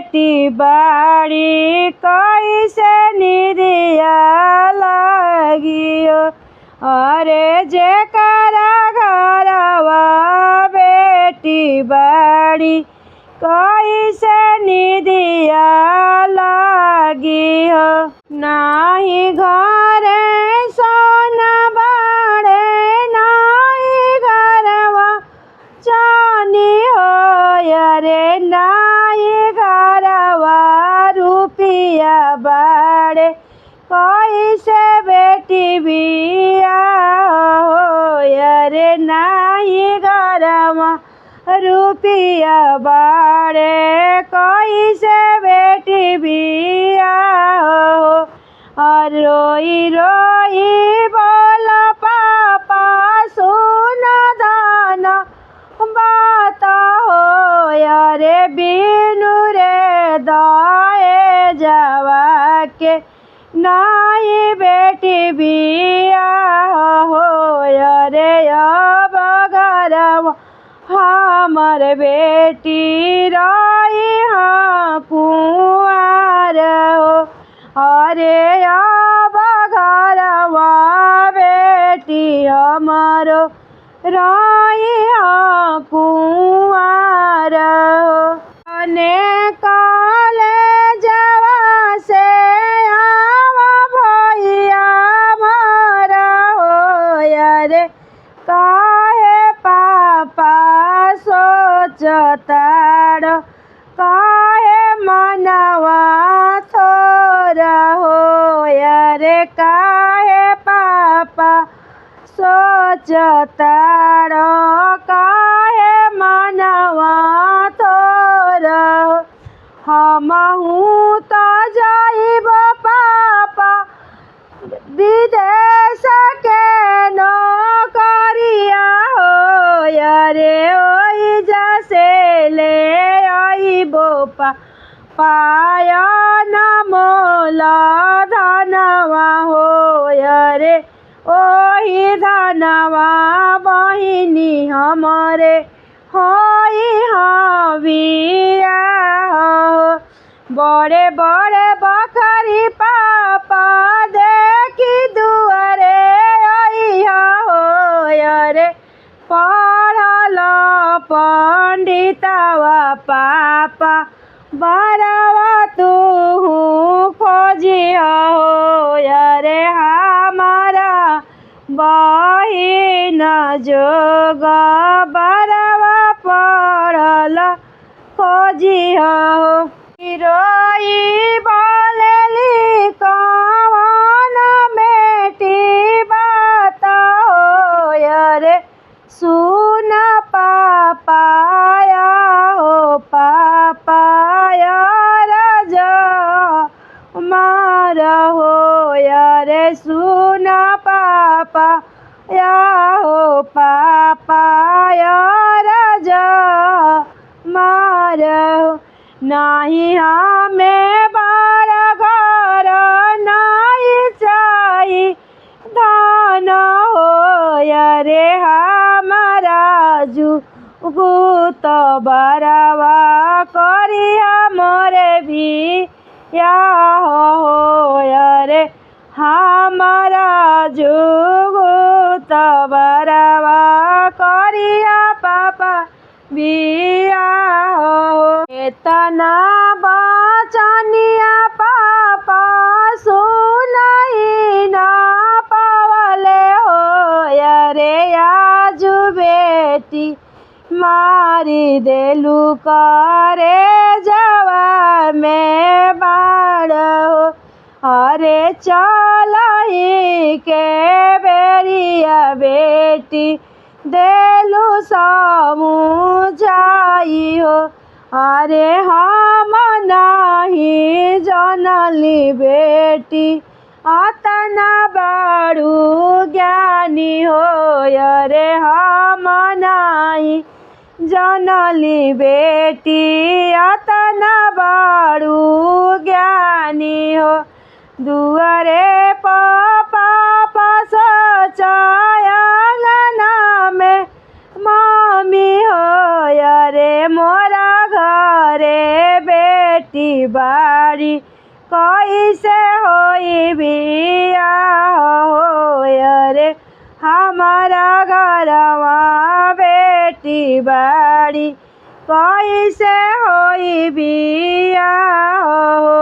बेटी बाड़ी कैसे निदिया लागियो। अरे जेकरा घरवा बेटी बाड़ी कैसे निदिया लागियो। नाही घरे सोना बाड़े नाही घरवा चानी हो। अरे नाही घरवा रुपिया बाड़े कैसे बेटी बिया हो। अरे नाही घरवा रुपिया बाड़े कैसे बेटी बिया हो। और रोई रोई बोल पापा सुन दाना बात हो। अरे बिनु रे दाए जावा के नाई बेटी बिया हो। अरे अब घरवा हमर बेटी रही हाँ कुआर हो। अरे अब घरवा बेटी हमरो रही हाँ कुआर हो। अने कॉलेजवा से आवा भैया मारा हो। अरे काहे पापा सोचताड़ काहे मनवा थोरा हो। अरे काहे पापा सोचताड़ काहे मनवा थोरा हो। हमहू तो जाइब पापा विदेश के नौकरिया हो। अरे ओई जैसे ले आइबो पाया न मोला धनवा हो। अरे ओही धनवा बहिनी हमरे होई हविया हो। बड़े बड़े बकरी पापा देखी दुआरे आइया हो। अरे पढ़ल पंडितवा पापा बरवा तू खोजिया हो। अरे हमारा बहिन जोग बरवा पढ़ल खोजिया हो। रोई बोलेली कौन बेटी बात हो। अरे सुन पापाया हो पापाया राजा मार हो। अरे सुन पापाया हो पापाया राजा मार हो। नाही हमें बड़ घर नहीं चाही धन हो। अरे हमारा जुगुत बरवा करिया मोरे भी या हो। अरे हमारा जुगुत बरवा करिया पापा बिया हो। इतना बचनिया पापा सुनाई ना पावले हो। अरे आज बेटी मारी देलू करे जवा में बाड़ हो। अरे चलही के बेरिया बेटी देलू समुझाई हो। अरे हम नाही जनली बेटी अतना बड़ू ज्ञानी हो। अरे हम नाही जनली बेटी अतना बड़ू ज्ञानी हो। दुआरे पापा सोचाया में मम्मी हो। अरे मोरा घरे बेटी बेटी बाड़ी कैसे होई बियाह हो रे हमारा घरवा बेटी बाड़ी कैसे होई बियाह हो।